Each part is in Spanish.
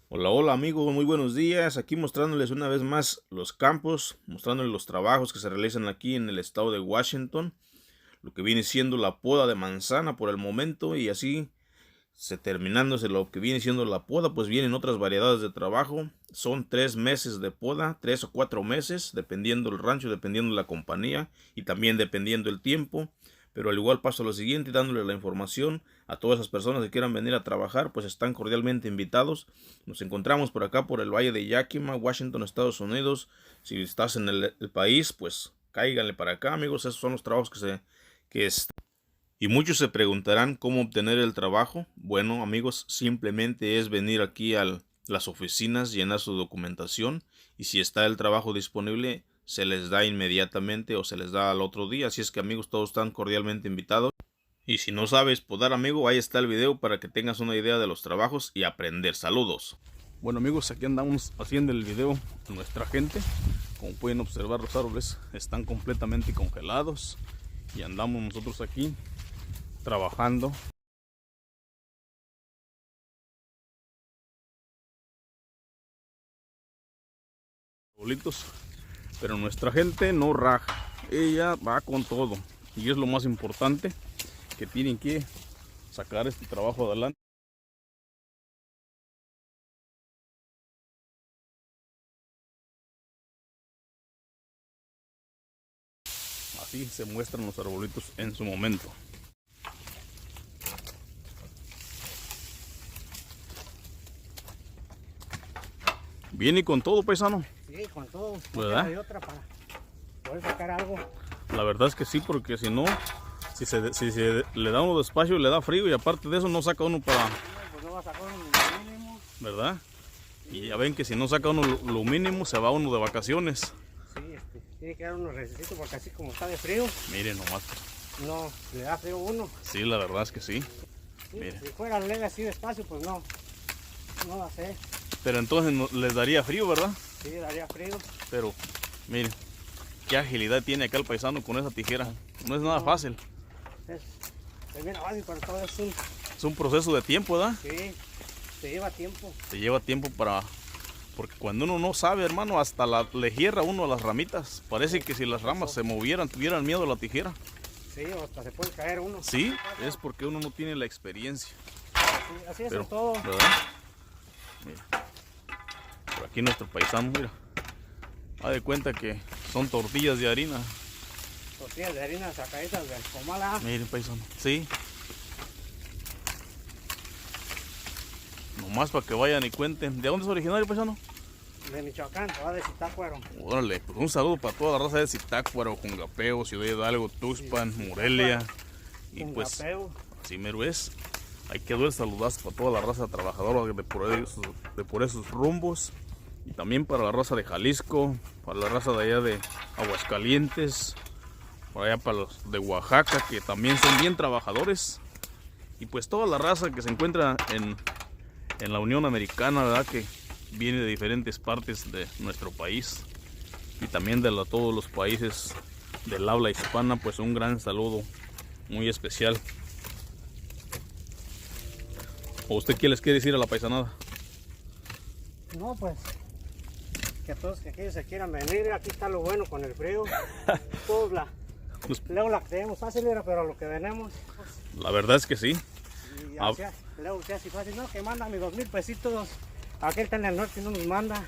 Hola, hola amigos, muy buenos días. Aquí mostrándoles una vez más los campos, mostrándoles los trabajos que se realizan aquí en el estado de Washington, lo que viene siendo la poda de manzana por el momento y así se terminándose lo que viene siendo la poda, pues vienen otras variedades de trabajo. Son 3 meses de poda, 3 o 4 meses, dependiendo el rancho, dependiendo la compañía y también dependiendo el tiempo. Pero al igual paso a lo siguiente, dándole la información a todas esas personas que quieran venir a trabajar, pues están cordialmente invitados. Nos encontramos por acá, por el Valle de Yakima, Washington, Estados Unidos. Si estás en el país, pues cáiganle para acá, amigos. Esos son los trabajos que y muchos se preguntarán cómo obtener el trabajo. Bueno, amigos, simplemente es venir aquí a las oficinas, llenar su documentación y si está el trabajo disponible, se les da inmediatamente o se les da al otro día. Así es que, amigos, todos están cordialmente invitados. Y si no sabes podar, amigo, ahí está el video para que tengas una idea de los trabajos y aprender. Saludos. Bueno amigos, aquí andamos haciendo el video a nuestra gente. Como pueden observar, los árboles están completamente congelados y andamos nosotros aquí trabajando. Arbolitos, pero nuestra gente no raja, ella va con todo y es lo más importante, que tienen que sacar este trabajo adelante. Así se muestran los arbolitos en su momento. Viene con todo, paisano. Sí, con todo. ¿Verdad? Hay otra para poder sacar algo. La verdad es que sí, porque si no, si se le da uno despacio, le da frío y aparte de eso no saca uno para... Pues no va a sacar uno lo mínimo. ¿Verdad? Y ya ven que si no saca uno lo mínimo, se va uno de vacaciones. Sí, tiene que dar unos recesitos porque así como está de frío, Miren nomás. no le da frío a uno. Sí, la verdad es que sí. Sí, Mira. si fuera leve así despacio, pues no va a ser. Pero entonces les daría frío, ¿verdad? Sí, daría frío. Pero miren, qué agilidad tiene acá el paisano con esa tijera. No es nada fácil. Es bien fácil, pero todo Es un proceso de tiempo, ¿verdad? sí, se lleva tiempo. Se lleva tiempo para... Porque cuando uno no sabe, hermano, hasta le hierra uno a las ramitas. Parece que si las ramas se movieran, tuvieran miedo a la tijera. Sí, o hasta se puede caer uno. Sí, es porque uno no tiene la experiencia. Sí, así es Pero, en todo. ¿verdad? Mira. Por aquí nuestro paisano, mira. Haz de cuenta que son tortillas de harina. Tortillas de harina sacaditas del comal. Miren, paisano. Sí. Nomás para que vayan y cuenten. ¿De dónde es originario, paisano? De Michoacán, va de Zitácuaro. Órale, pues un saludo para toda la raza de Zitácuaro, Jungapeo, Ciudad Hidalgo, Tuxpan, Morelia. Y pues, Jungapeo. así mero es. Ahí quedó el saludazo para toda la raza trabajadora de por esos rumbos. Y también para la raza de Jalisco, para la raza de allá de Aguascalientes, para allá para los de Oaxaca, que también son bien trabajadores. Y pues toda la raza que se encuentra en la Unión Americana, ¿verdad? Que viene de diferentes partes de nuestro país. Y también de todos los países del habla hispana, pues un gran saludo muy especial. ¿O usted qué les quiere decir a la paisanada? No, pues que todos que aquellos se quieran venir, aquí está lo bueno con el frío. Todos luego la creemos fácil, pero lo que venimos, pues, La verdad es que sí. y luego se hace fácil, no, que manda mis 2,000 pesitos. Aquel está en el norte y no nos manda.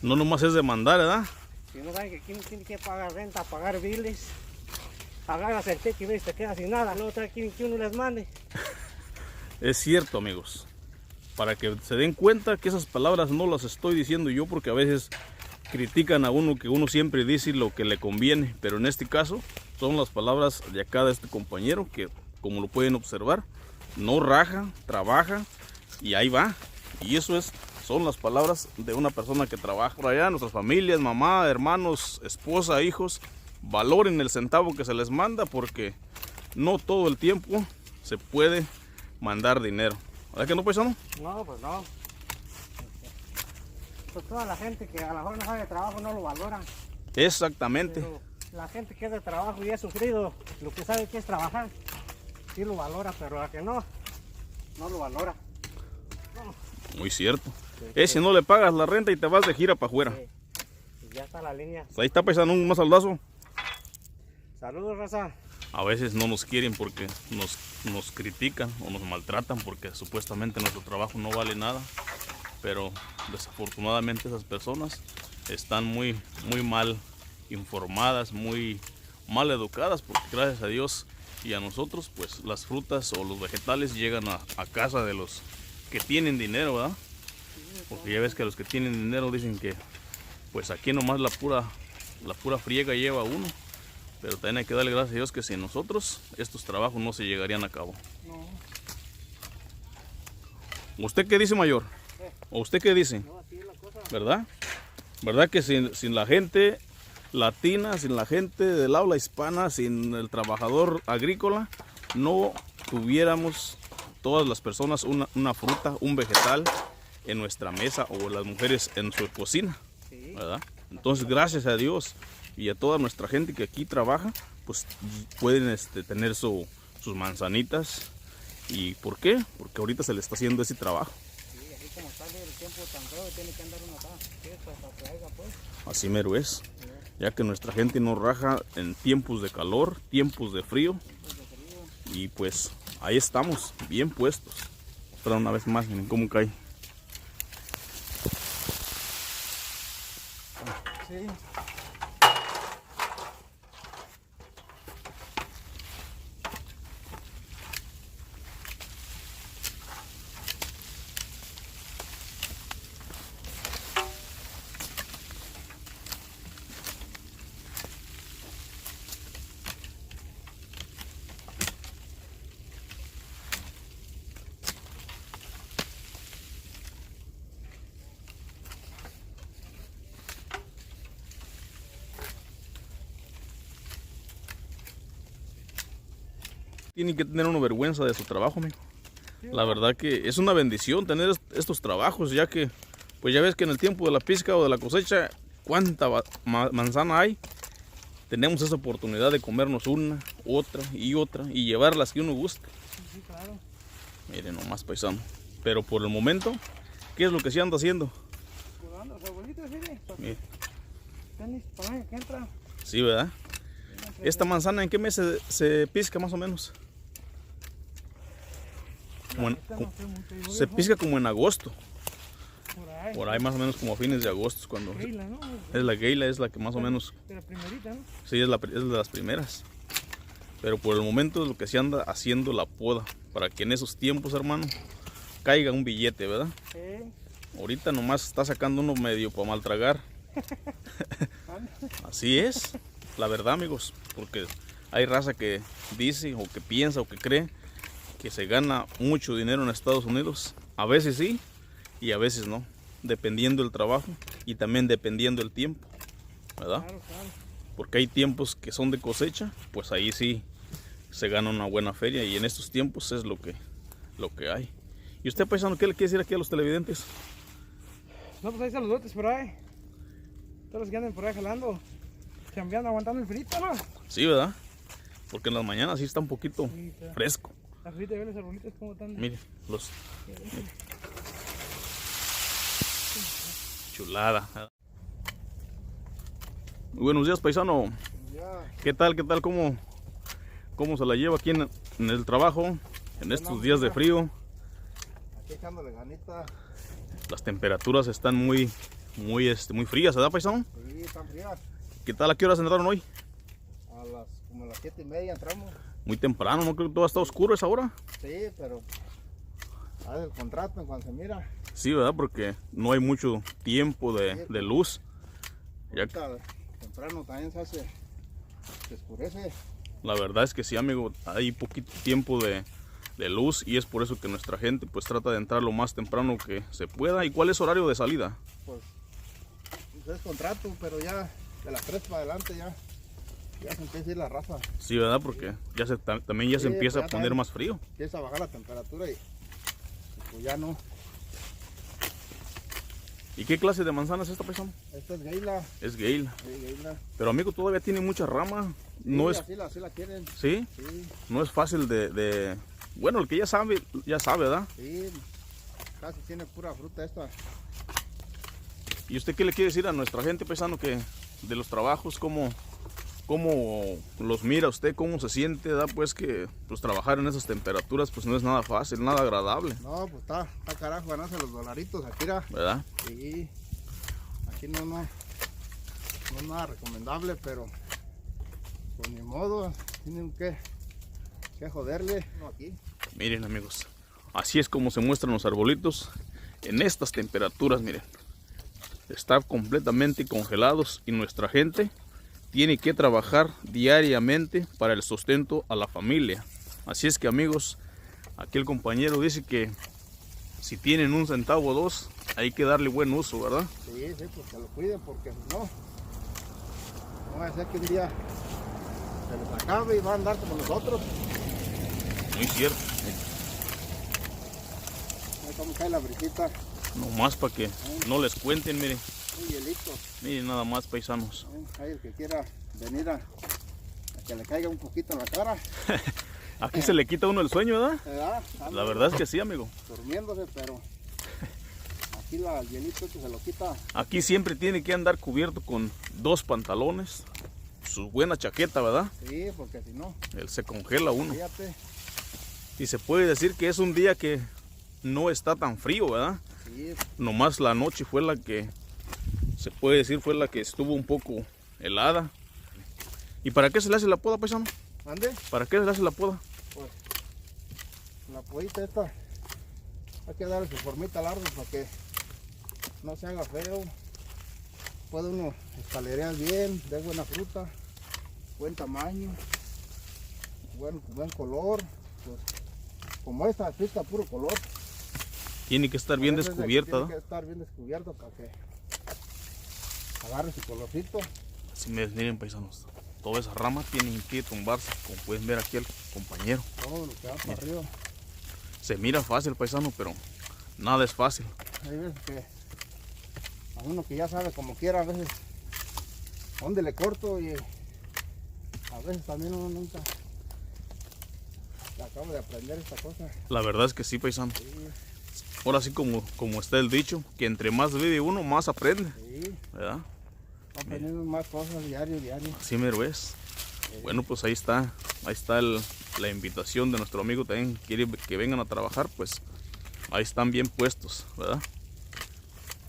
No nomás es de mandar, ¿verdad? Si no saben que aquí tiene que pagar renta, pagar biles, agarras el cheque y ves, te quedas sin nada. Luego quieren que uno les mande. Es cierto, amigos. Para que se den cuenta que esas palabras no las estoy diciendo yo, porque a veces critican a uno que uno siempre dice lo que le conviene, pero en este caso son las palabras de acá de este compañero que, como lo pueden observar, no raja, trabaja y ahí va. Y eso son las palabras de una persona que trabaja por allá. Nuestras familias, mamá, hermanos, esposa, hijos, valoren el centavo que se les manda, porque no todo el tiempo se puede mandar dinero. ¿Verdad que no, paisano? No, pues no. Pues toda la gente que a lo mejor no sabe de trabajo no lo valora. Exactamente. Pero la gente que es de trabajo y ha sufrido lo que sabe que es trabajar, sí lo valora, pero la que no lo valora. No. Muy cierto. Si no le pagas la renta y te vas de gira para afuera. Sí. Y ya está la línea. Pues ahí está, paisano, un más saldazo. Saludos, raza. A veces no nos quieren porque nos critican o nos maltratan porque supuestamente nuestro trabajo no vale nada. Pero desafortunadamente esas personas están muy mal informadas, muy mal educadas, porque gracias a Dios y a nosotros, pues las frutas o los vegetales llegan a casa de los que tienen dinero, ¿verdad? Porque ya ves que los que tienen dinero dicen que pues aquí nomás la pura friega lleva uno. Pero también hay que darle gracias a Dios que sin nosotros estos trabajos no se llegarían a cabo. No. ¿Usted qué dice, mayor? ¿O usted qué dice? No, así es la cosa. ¿Verdad? ¿Verdad que sin la gente latina, sin la gente del habla hispana, sin el trabajador agrícola, no tuviéramos todas las personas una fruta, un vegetal en nuestra mesa o las mujeres en su cocina? Sí. ¿Verdad? Entonces, gracias a Dios y a toda nuestra gente que aquí trabaja, pues pueden tener sus manzanitas. ¿Y por qué? Porque ahorita se le está haciendo ese trabajo. Sí, así como sale el tiempo tan feo, tiene que andar uno acá. Sí, para que haya, pues. Así mero es. Ya que nuestra gente no raja en tiempos de calor, tiempos de frío. Y pues ahí estamos, bien puestos. Espera una vez más, miren cómo cae. Sí. Tiene que tener una vergüenza de su trabajo, amigo. La verdad que es una bendición tener estos trabajos, ya que, pues ya ves que en el tiempo de la pizca o de la cosecha, cuánta manzana hay. Tenemos esa oportunidad de comernos una, otra y llevar las que uno guste. Sí, claro. Miren nomás, paisano. Pero por el momento, ¿qué es lo que se anda haciendo? Curando, los abuelitos, sí. Mire. Tenis, para mí, que entra. Sí, ¿verdad? ¿Esta manzana en qué mes se pisca más o menos? Se pisca como en agosto. Por ahí más o menos como a fines de agosto es cuando Geila, ¿no? es la Geila, es la que más o menos. De la primerita, ¿no? Sí, es de las primeras. Pero por el momento es lo que se anda haciendo la poda. Para que en esos tiempos, hermano, caiga un billete, ¿verdad? Sí. Ahorita nomás está sacando uno medio para maltragar. Así es, la verdad, amigos. Porque hay raza que dice o que piensa o que cree que se gana mucho dinero en Estados Unidos. A veces sí y a veces no. Dependiendo del trabajo y también dependiendo del tiempo, ¿verdad? Claro, claro. Porque hay tiempos que son de cosecha, pues ahí sí se gana una buena feria y en estos tiempos es lo que hay. ¿Y usted, paisano, qué le quiere decir aquí a los televidentes? No, pues ahí saludotes por ahí. Todos los que andan por ahí jalando, chambeando, aguantando el frito, ¿no? Sí, ¿verdad? Porque en las mañanas sí está un poquito Sí, está. fresco. La frita de los arbolitos, ¿cómo están? Mire, chulada. Muy buenos días, paisano. Ya, ¿Qué tal? ¿Cómo se la lleva aquí en el trabajo? En estos días de frío. aquí echándole ganita. Las temperaturas están muy frías, ¿verdad, paisano? Sí, están frías. ¿Qué tal? ¿A qué horas entraron hoy? Como a las 7:30 entramos. Muy temprano, ¿no? Creo que todo está oscuro a esa hora. Sí, pero haz el contrato en cuanto se mira. Sí, ¿verdad? Porque no hay mucho tiempo de luz. Ya, Ahorita temprano también se oscurece. la verdad es que sí, amigo, hay poquito tiempo de luz y es por eso que nuestra gente pues trata de entrar lo más temprano que se pueda. ¿Y cuál es horario de salida? Pues es contrato, pero ya de las 3 para adelante ya se empieza a ir la raza. Sí, ¿verdad? Porque también ya se Sí, empieza pues a ya poner saben. más frío. Empieza a bajar la temperatura y pues ya no. ¿Y qué clase de manzana es esta, paisano? Esta es Geila. Es Gale. Sí, Geila. Pero, amigo, todavía tiene mucha rama. No Sí, es, así la quieren. ¿sí? Sí, No es fácil Bueno, el que ya sabe, ¿verdad? sí. casi tiene pura fruta esta. ¿Y usted qué le quiere decir a nuestra gente, paisano, que de los trabajos, cómo los mira usted, cómo se siente, da pues que pues trabajar en esas temperaturas pues no es nada fácil, nada agradable? No, pues está carajo ganarse los dolaritos aquí, ¿verdad? Sí, aquí no es nada recomendable, pero pues ni modo, tienen que joderle aquí. Miren, amigos, así es como se muestran los arbolitos en estas temperaturas. Miren, están completamente congelados y nuestra gente tiene que trabajar diariamente para el sustento a la familia. Así es que, amigos, aquí el compañero dice que si tienen un centavo o dos, hay que darle buen uso, ¿verdad? Sí, pues que lo cuiden, porque si no va a ser que un día se les acabe y va a andar como nosotros. Muy cierto. Ahí cómo cae la brisita. Nomás para que no les cuenten, miren. Un hielito. Miren nada más, paisanos. Hay el que quiera venir a que le caiga un poquito en la cara. Aquí se le quita uno el sueño, ¿verdad? ¿Verdad? La verdad es que sí, amigo. Durmiéndose, pero aquí el hielito que se lo quita. Aquí siempre tiene que andar cubierto con 2 pantalones, su buena chaqueta, ¿verdad? Sí, porque si no, Él se congela uno. fíjate. Y se puede decir que es un día que no está tan frío, ¿verdad? Sí, Nomás la noche fue la que, se puede decir, fue la que estuvo un poco helada. ¿Y para qué se le hace la poda, paisano? ¿ande? ¿Para qué se le hace la poda? Pues la podita esta hay que darle su formita larga para que no se haga feo. Puede uno escalerear bien, de buena fruta, buen tamaño, buen color. Pues, como esta está puro color. Tiene que estar bien Por eso es de que descubierta, tiene ¿no? que estar bien descubierto para que agarre su colorcito. Así miren, paisanos, toda esa rama tiene que tumbarse, como pueden ver aquí el compañero. Todo lo que va para arriba. Se mira fácil, paisano, pero nada es fácil. Hay veces que a uno que ya sabe como quiera, a veces dónde le corto, y a veces también uno nunca acabo de aprender esta cosa. La verdad es que sí, paisano. Sí, Ahora sí, como está el dicho, que entre más vive uno, más aprende, sí, ¿verdad? va aprendiendo más cosas diario. Así mero es. Bueno, pues ahí está la invitación de nuestro amigo. También quiere que vengan a trabajar, pues ahí están bien puestos, ¿verdad?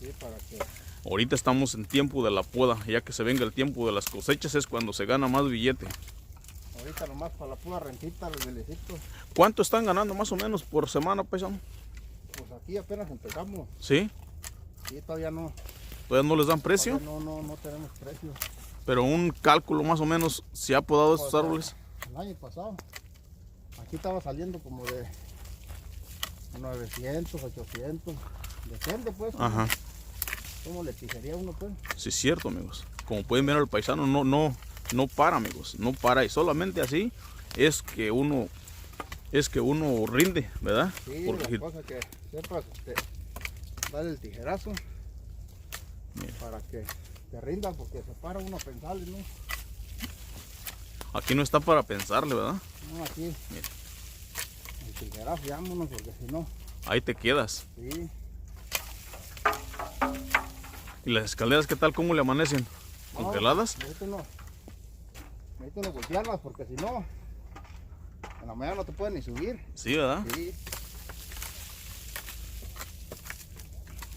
Sí, para que Ahorita estamos en tiempo de la poda, ya que se venga el tiempo de las cosechas es cuando se gana más billete. ahorita nomás para la pura rentita, los velecitos. ¿Cuánto están ganando más o menos por semana, paisano? Pues aquí apenas empezamos. ¿Sí? Sí, todavía no. ¿Todavía no les dan precio? Todavía no tenemos precio. Pero un cálculo más o menos, ¿se ha podado estos Pues, árboles? El año pasado, aquí estaba saliendo como de 900, 800. Depende, pues. Ajá. ¿Cómo le tijería uno, pues? Sí, es cierto, amigos. Como pueden ver, el paisano no para, amigos. No para. Y solamente así es que uno rinde, ¿verdad? Sí, Porque la cosa que sepas darle el tijerazo. Mira. Para que te rinda, porque se para uno a pensarle, ¿no? aquí no está para pensarle, ¿verdad? No, aquí. Mira. El tijerazo, vámonos, porque si no, Ahí te quedas. sí. ¿Y las escaleras qué tal? ¿Cómo le amanecen? ¿Congeladas? Necesito no golpearlas, porque si no, en la mañana no te pueden ni subir. Sí, ¿verdad? Sí.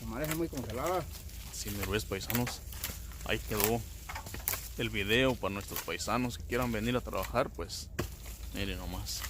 Amanece muy congelada. Si me ves, paisanos, ahí quedó el video para nuestros paisanos que quieran venir a trabajar, pues miren nomás.